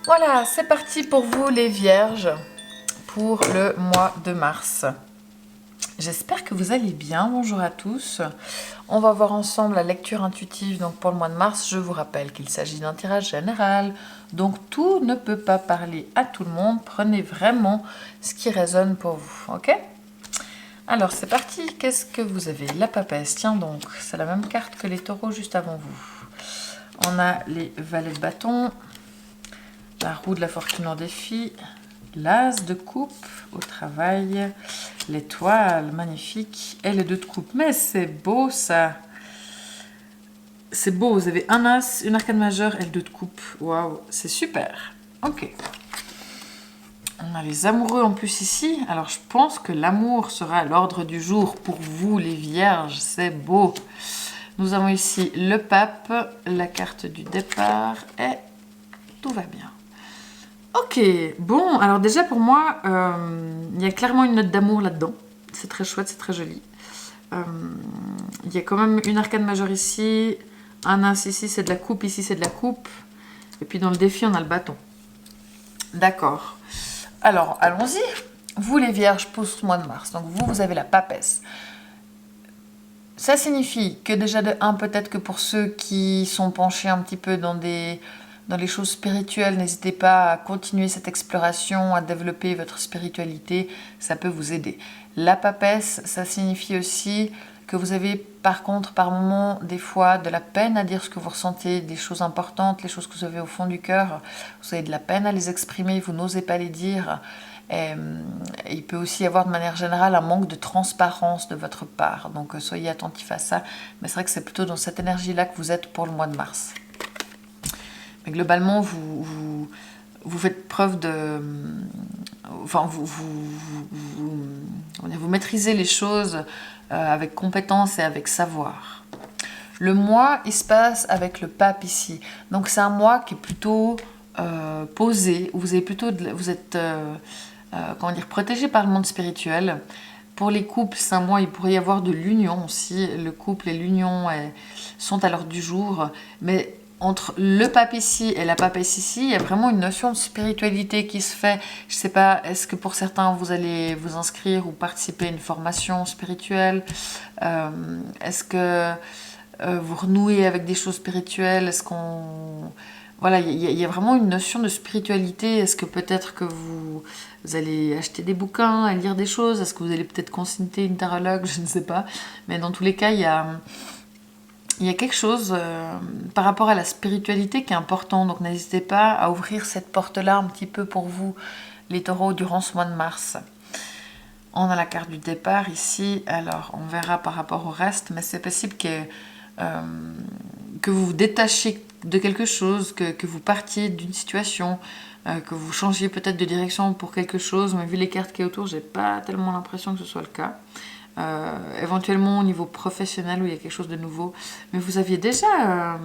Voilà, c'est parti pour vous les vierges, pour le mois de mars. J'espère que vous allez bien, bonjour à tous. On va voir ensemble la lecture intuitive donc pour le mois de mars. Je vous rappelle qu'il s'agit d'un tirage général, donc tout ne peut pas parler à tout le monde. Prenez vraiment ce qui résonne pour vous, ok? Alors c'est parti, qu'est-ce que vous avez? La papesse, tiens donc, c'est la même carte que les taureaux juste avant vous. On a les valets de bâton, la roue de la fortune en défi, l'as de coupe au travail, l'étoile magnifique et les deux de coupe. Mais c'est beau ça! C'est beau, vous avez un as, une arcane majeure et le deux de coupe. Waouh, c'est super! Ok. On a les amoureux en plus ici. Alors je pense que l'amour sera à l'ordre du jour pour vous les vierges. C'est beau! Nous avons ici le pape, la carte du départ et tout va bien. Ok, bon, alors déjà pour moi, il y a clairement une note d'amour là-dedans. C'est très chouette, c'est très joli. Il y a quand même une arcane majeure ici, un as ici, c'est de la coupe, ici c'est de la coupe. Et puis dans le défi, on a le bâton. D'accord. Alors, allons-y. Vous les vierges pour ce mois de mars, donc vous avez la papesse. Ça signifie que déjà de 1, peut-être que pour ceux qui sont penchés un petit peu dans les choses spirituelles, n'hésitez pas à continuer cette exploration, à développer votre spiritualité, ça peut vous aider. La papesse, ça signifie aussi que vous avez par contre par moments des fois de la peine à dire ce que vous ressentez, des choses importantes, les choses que vous avez au fond du cœur, vous avez de la peine à les exprimer, vous n'osez pas les dire. Et il peut aussi y avoir de manière générale un manque de transparence de votre part, donc soyez attentifs à ça, mais c'est vrai que c'est plutôt dans cette énergie-là que vous êtes pour le mois de mars. Mais globalement, vous faites preuve de... Enfin, vous maîtrisez les choses avec compétence et avec savoir. Le mois, il se passe avec le pape ici. Donc c'est un mois qui est plutôt posé, où vous êtes comment dire, protégé par le monde spirituel. Pour les couples, c'est un mois, il pourrait y avoir de l'union aussi. Le couple et l'union sont à l'ordre du jour. Mais entre le pape ici et la papesse ici, il y a vraiment une notion de spiritualité qui se fait. Je ne sais pas, est-ce que pour certains, vous allez vous inscrire ou participer à une formation spirituelle? Est-ce que vous renouez avec des choses spirituelles? Est-ce qu'on... Voilà, il y a vraiment une notion de spiritualité. Est-ce que peut-être que vous allez acheter des bouquins, lire des choses? Est-ce que vous allez peut-être consulter une tarologue? Je ne sais pas. Mais dans tous les cas, il y a quelque chose par rapport à la spiritualité qui est important. Donc n'hésitez pas à ouvrir cette porte-là un petit peu pour vous, les taureaux, durant ce mois de mars. On a la carte du départ ici. Alors, on verra par rapport au reste. Mais c'est possible que vous vous détachiez de quelque chose, que vous partiez d'une situation, que vous changiez peut-être de direction pour quelque chose, mais vu les cartes qui est autour, j'ai pas tellement l'impression que ce soit le cas. Éventuellement au niveau professionnel où il y a quelque chose de nouveau. Mais vous aviez déjà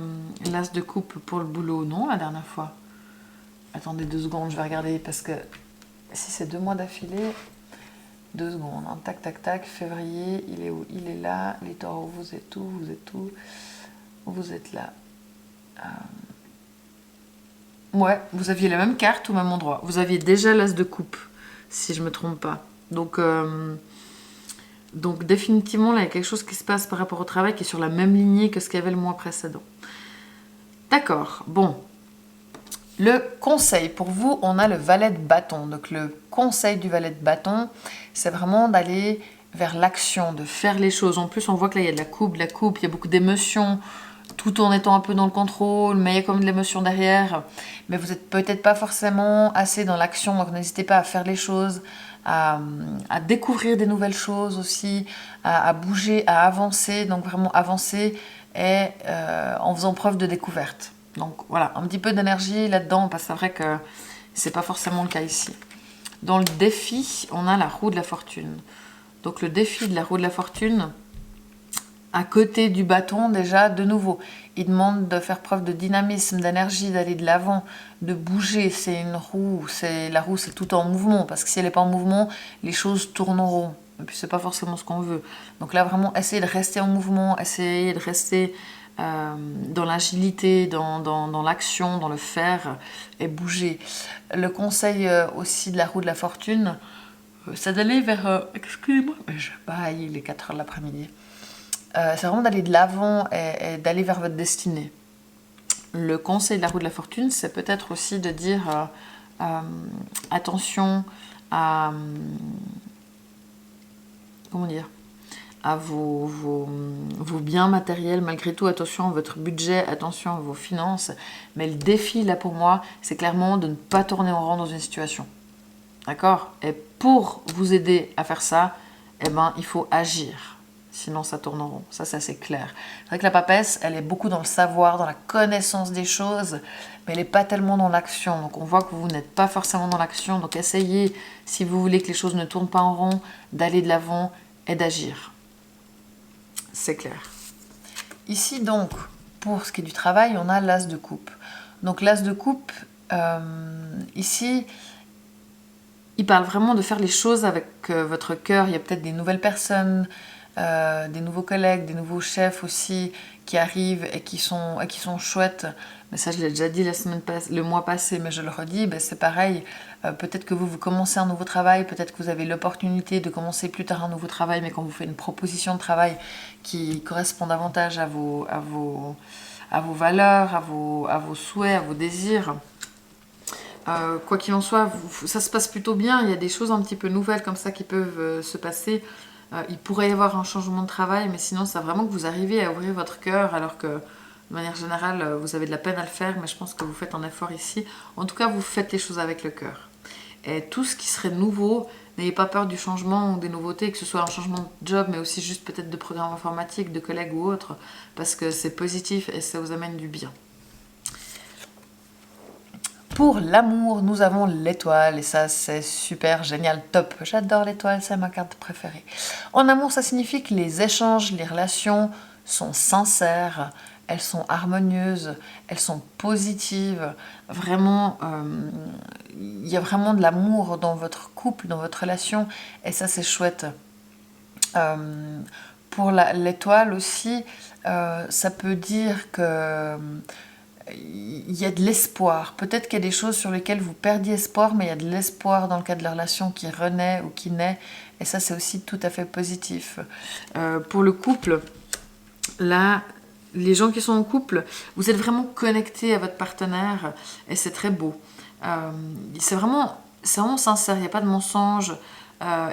l'as de coupe pour le boulot, non, la dernière fois? Attendez 2 secondes, je vais regarder parce que si c'est 2 mois d'affilée, 2 secondes, hein. Tac, tac, tac, février, il est où? Il est là, les taureaux, vous êtes où? Vous êtes où? Vous êtes là. Ouais, vous aviez la même carte au même endroit. Vous aviez déjà l'as de coupe, si je ne me trompe pas. Donc définitivement, là, il y a quelque chose qui se passe par rapport au travail qui est sur la même lignée que ce qu'il y avait le mois précédent. D'accord, bon. Le conseil, pour vous, on a le valet de bâton. Donc le conseil du valet de bâton, c'est vraiment d'aller vers l'action, de faire les choses. En plus, on voit que là, il y a de la coupe, il y a beaucoup d'émotions, tout en étant un peu dans le contrôle, mais il y a quand même de l'émotion derrière. Mais vous n'êtes peut-être pas forcément assez dans l'action, donc n'hésitez pas à faire les choses, à découvrir des nouvelles choses aussi, à bouger, à avancer, donc vraiment avancer et en faisant preuve de découverte. Donc voilà, un petit peu d'énergie là-dedans, parce que c'est vrai que c'est pas forcément le cas ici. Dans le défi, on a la roue de la fortune. Donc le défi de la roue de la fortune, à côté du bâton, déjà, de nouveau, il demande de faire preuve de dynamisme, d'énergie, d'aller de l'avant, de bouger. C'est une roue, la roue, c'est tout en mouvement, parce que si elle n'est pas en mouvement, les choses tourneront. Et puis, c'est pas forcément ce qu'on veut. Donc là, vraiment, essayez de rester en mouvement, essayez de rester dans l'agilité, dans l'action, dans le faire et bouger. Le conseil aussi de la roue de la fortune, c'est d'aller vers... excusez-moi, mais je baille, il est 4 heures de l'après-midi. C'est vraiment d'aller de l'avant et d'aller vers votre destinée. Le conseil de la roue de la fortune, c'est peut-être aussi de dire attention à... comment dire, à vos biens matériels, malgré tout, attention à votre budget, attention à vos finances. Mais le défi, là, pour moi, c'est clairement de ne pas tourner en rond dans une situation. D'accord? Et pour vous aider à faire ça, eh ben, il faut agir. Sinon, ça tourne en rond. Ça, c'est assez clair. C'est vrai que la papesse, elle est beaucoup dans le savoir, dans la connaissance des choses, mais elle n'est pas tellement dans l'action. Donc, on voit que vous n'êtes pas forcément dans l'action. Donc, essayez, si vous voulez que les choses ne tournent pas en rond, d'aller de l'avant et d'agir. C'est clair. Ici, donc, pour ce qui est du travail, on a l'as de coupe. Donc, l'as de coupe, ici... il parle vraiment de faire les choses avec votre cœur. Il y a peut-être des nouvelles personnes, des nouveaux collègues, des nouveaux chefs aussi qui arrivent et qui sont chouettes. Mais ça, je l'ai déjà dit le mois passé, mais je le redis, ben, c'est pareil. Peut-être que vous commencez un nouveau travail, peut-être que vous avez l'opportunité de commencer plus tard un nouveau travail, mais quand vous faites une proposition de travail qui correspond davantage à vos valeurs, à vos souhaits, à vos désirs... quoi qu'il en soit, ça se passe plutôt bien. Il y a des choses un petit peu nouvelles comme ça qui peuvent se passer. Il pourrait y avoir un changement de travail, mais sinon, c'est vraiment que vous arrivez à ouvrir votre cœur, alors que, de manière générale, vous avez de la peine à le faire, mais je pense que vous faites un effort ici. En tout cas, vous faites les choses avec le cœur. Et tout ce qui serait nouveau, n'ayez pas peur du changement ou des nouveautés, que ce soit un changement de job, mais aussi juste peut-être de programme informatique, de collègues ou autre, parce que c'est positif et ça vous amène du bien. Pour l'amour, nous avons l'étoile et ça c'est super génial, top. J'adore l'étoile, c'est ma carte préférée. En amour, ça signifie que les échanges, les relations sont sincères, elles sont harmonieuses, elles sont positives. Vraiment, il y a vraiment de l'amour dans votre couple, dans votre relation et ça c'est chouette. Pour l'étoile aussi, ça peut dire que... il y a de l'espoir. Peut-être qu'il y a des choses sur lesquelles vous perdiez espoir, mais il y a de l'espoir dans le cas de la relation qui renaît ou qui naît. Et ça, c'est aussi tout à fait positif. Pour le couple, là, les gens qui sont en couple, vous êtes vraiment connectés à votre partenaire et c'est très beau. C'est vraiment sincère, il n'y a pas de mensonge.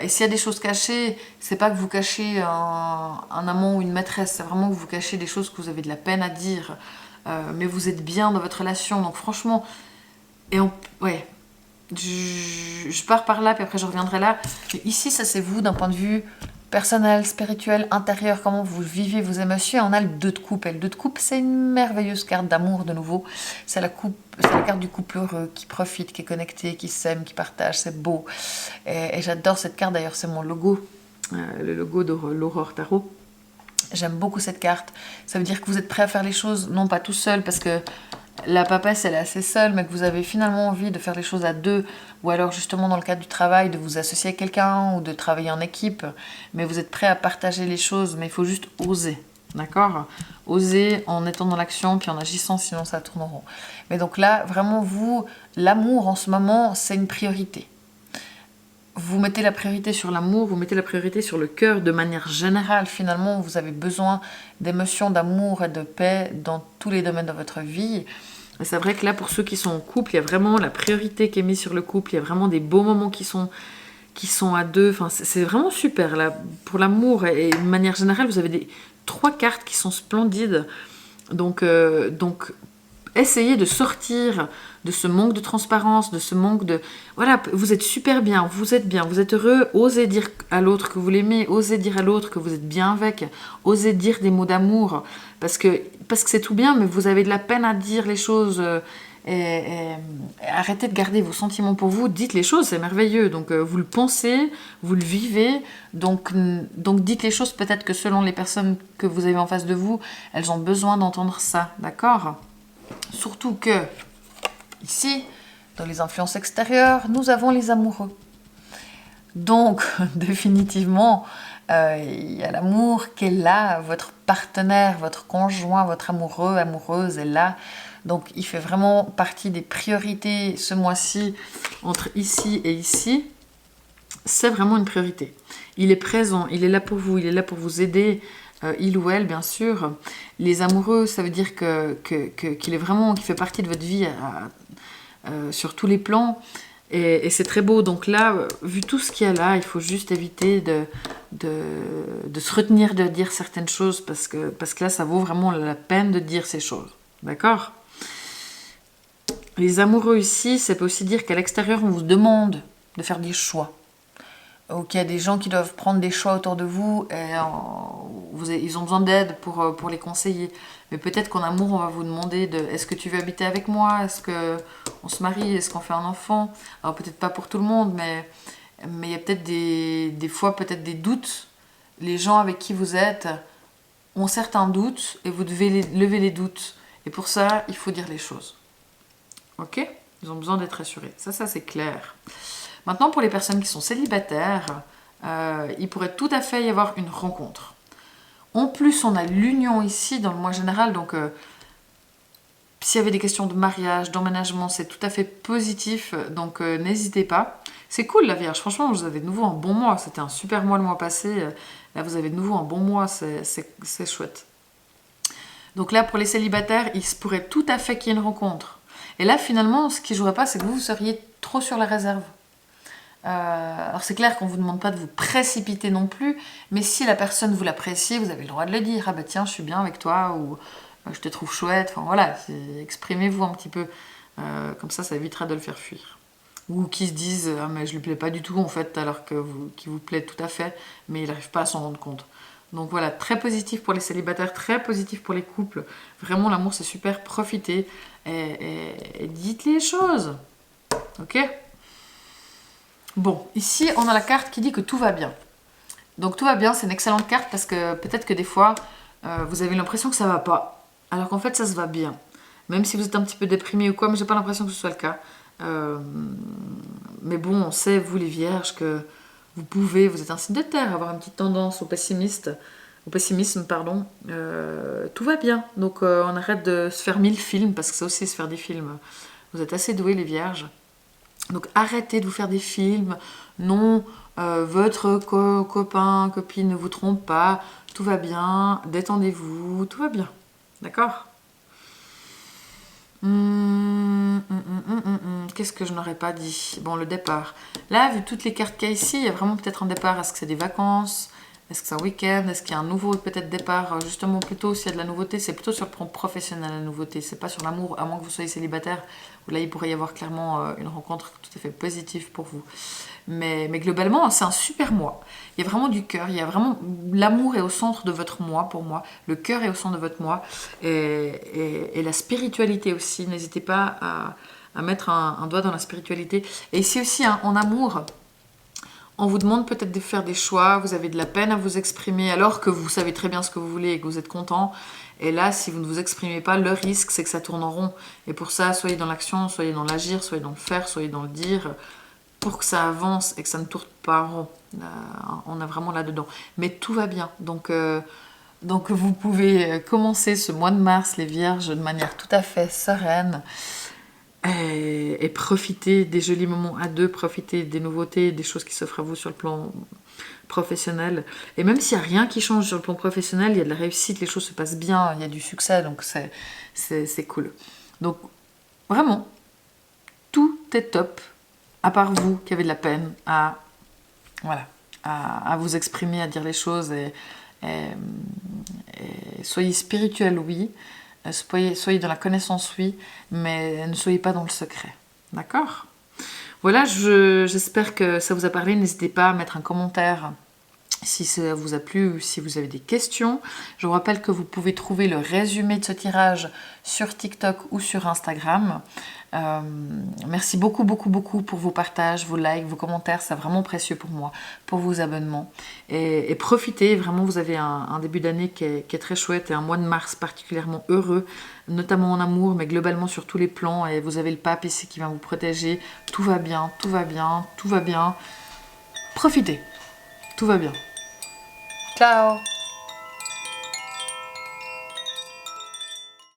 Et s'il y a des choses cachées, c'est pas que vous cachez un amant ou une maîtresse, c'est vraiment que vous cachez des choses que vous avez de la peine à dire. Mais vous êtes bien dans votre relation, donc franchement, ouais, je pars par là, puis après je reviendrai là. Mais ici, ça c'est vous d'un point de vue personnel, spirituel, intérieur, comment vous vivez vos émotions. On a le 2 de coupe, et le 2 de coupe, c'est une merveilleuse carte d'amour de nouveau. C'est la carte du couple heureux, qui profite, qui est connecté, qui s'aime, qui partage, c'est beau. Et j'adore cette carte, d'ailleurs, c'est mon logo, le logo de l'Aurore Tarot. J'aime beaucoup cette carte. Ça veut dire que vous êtes prêt à faire les choses, non pas tout seul, parce que la papesse, elle est assez seule, mais que vous avez finalement envie de faire les choses à deux, ou alors justement dans le cadre du travail, de vous associer à quelqu'un, ou de travailler en équipe, mais vous êtes prêt à partager les choses, mais il faut juste oser, d'accord? Oser en étant dans l'action, puis en agissant, sinon ça tourne en rond. Mais donc là, vraiment, vous, l'amour en ce moment, c'est une priorité. Vous mettez la priorité sur l'amour, vous mettez la priorité sur le cœur de manière générale. Finalement, vous avez besoin d'émotions, d'amour et de paix dans tous les domaines de votre vie. Et c'est vrai que là, pour ceux qui sont en couple, il y a vraiment la priorité qui est mise sur le couple. Il y a vraiment des beaux moments qui sont à deux. Enfin, c'est vraiment super. Là, pour l'amour et de manière générale, vous avez 3 cartes qui sont splendides. Donc essayez de sortir de ce manque de transparence, de ce manque de... Voilà, vous êtes super bien, vous êtes heureux, osez dire à l'autre que vous l'aimez, osez dire à l'autre que vous êtes bien avec, osez dire des mots d'amour, parce que c'est tout bien, mais vous avez de la peine à dire les choses, et arrêtez de garder vos sentiments pour vous, dites les choses, c'est merveilleux, donc vous le pensez, vous le vivez, donc dites les choses, peut-être que selon les personnes que vous avez en face de vous, elles ont besoin d'entendre ça, d'accord ? Surtout que, ici, dans les influences extérieures, nous avons les amoureux. Donc, définitivement, Il y a l'amour qui est là, votre partenaire, votre conjoint, votre amoureux, amoureuse est là. Donc il fait vraiment partie des priorités ce mois-ci, entre ici et ici. C'est vraiment une priorité. Il est présent, il est là pour vous, il est là pour vous aider, il ou elle bien sûr. Les amoureux, ça veut dire qu'il est vraiment, qu'il fait partie de votre vie sur tous les plans. Et c'est très beau. Donc là, vu tout ce qu'il y a là, il faut juste éviter de se retenir de dire certaines choses parce que là, ça vaut vraiment la peine de dire ces choses. D'accord ? Les amoureux ici, ça peut aussi dire qu'à l'extérieur, on vous demande de faire des choix. Ou qu'il y a des gens qui doivent prendre des choix autour de vous et ils ont besoin d'aide pour les conseiller. Mais peut-être qu'en amour, on va vous demander est-ce que tu veux habiter avec moi? Est-ce qu'on se marie? Est-ce qu'on fait un enfant? Alors peut-être pas pour tout le monde, mais il y a peut-être des fois peut-être des doutes. Les gens avec qui vous êtes ont certains doutes et vous devez lever les doutes. Et pour ça, il faut dire les choses. Ok? Ils ont besoin d'être rassurés. Ça c'est clair. Maintenant, pour les personnes qui sont célibataires, il pourrait tout à fait y avoir une rencontre. En plus, on a l'union ici dans le mois général, donc s'il y avait des questions de mariage, d'emménagement, c'est tout à fait positif, donc n'hésitez pas. C'est cool la Vierge, franchement, vous avez de nouveau un bon mois, c'était un super mois le mois passé, là vous avez de nouveau un bon mois, c'est chouette. Donc là, pour les célibataires, il se pourrait tout à fait qu'il y ait une rencontre. Et là, finalement, ce qui ne jouerait pas, c'est que vous seriez trop sur la réserve. Alors c'est clair qu'on ne vous demande pas de vous précipiter non plus, mais si la personne vous l'apprécie, vous avez le droit de le dire. Ah bah tiens, je suis bien avec toi, ou je te trouve chouette. Enfin voilà, exprimez-vous un petit peu. Comme ça évitera de le faire fuir. Ou qui se disent ah mais je lui plais pas du tout en fait, alors qu'il vous plaît tout à fait, mais il n'arrive pas à s'en rendre compte. Donc voilà, très positif pour les célibataires, très positif pour les couples. Vraiment l'amour c'est super, profitez et dites les choses. Ok ? Bon, ici, on a la carte qui dit que tout va bien. Donc tout va bien, c'est une excellente carte parce que peut-être que des fois, vous avez l'impression que ça va pas. Alors qu'en fait, ça se va bien. Même si vous êtes un petit peu déprimé ou quoi, mais j'ai pas l'impression que ce soit le cas. Mais bon, on sait, vous les vierges, que vous êtes un signe de terre, avoir une petite tendance au pessimisme, pardon. Tout va bien. Donc on arrête de se faire 1000 films, parce que c'est aussi se faire des films. Vous êtes assez doués les vierges. Donc arrêtez de vous faire des films. Non, votre copain, copine ne vous trompe pas. Tout va bien. Détendez-vous. Tout va bien. D'accord ? Qu'est-ce que je n'aurais pas dit? Bon, le départ. Là, vu toutes les cartes qu'il y a ici, il y a vraiment peut-être un départ. Est-ce que c'est des vacances? Est-ce que c'est un week-end? Est-ce qu'il y a un nouveau peut-être départ? Justement, plutôt s'il y a de la nouveauté, c'est plutôt sur le plan professionnel la nouveauté. C'est pas sur l'amour, à moins que vous soyez célibataire, où là il pourrait y avoir clairement une rencontre tout à fait positive pour vous. Mais globalement, c'est un super mois. Il y a vraiment du cœur, il y a vraiment l'amour est au centre de votre mois pour moi. Le cœur est au centre de votre mois et la spiritualité aussi. N'hésitez pas à mettre un doigt dans la spiritualité. Et ici aussi, hein, en amour. On vous demande peut-être de faire des choix, vous avez de la peine à vous exprimer alors que vous savez très bien ce que vous voulez et que vous êtes content. Et là, si vous ne vous exprimez pas, le risque, c'est que ça tourne en rond. Et pour ça, soyez dans l'action, soyez dans l'agir, soyez dans le faire, soyez dans le dire, pour que ça avance et que ça ne tourne pas en rond. On est vraiment là-dedans. Mais tout va bien. Donc vous pouvez commencer ce mois de mars, les vierges, de manière tout à fait sereine. Et profiter des jolis moments à deux, profiter des nouveautés, des choses qui s'offrent à vous sur le plan professionnel. Et même s'il n'y a rien qui change sur le plan professionnel, il y a de la réussite, les choses se passent bien, il y a du succès, donc c'est cool. Donc vraiment, tout est top, à part vous qui avez de la peine à vous exprimer, à dire les choses. Et soyez spirituel, oui. Soyez dans la connaissance, oui, mais ne soyez pas dans le secret. D'accord ? Voilà, j'espère que ça vous a parlé. N'hésitez pas à mettre un commentaire si ça vous a plu ou si vous avez des questions. Je vous rappelle que vous pouvez trouver le résumé de ce tirage sur TikTok ou sur Instagram. Merci beaucoup pour vos partages, vos likes, vos commentaires, c'est vraiment précieux pour moi, pour vos abonnements. Et profitez, vraiment, vous avez un début d'année qui est très chouette et un mois de mars particulièrement heureux, notamment en amour, mais globalement sur tous les plans. Et vous avez le pape ici qui va vous protéger. Tout va bien, tout va bien, tout va bien. Profitez, tout va bien. Ciao!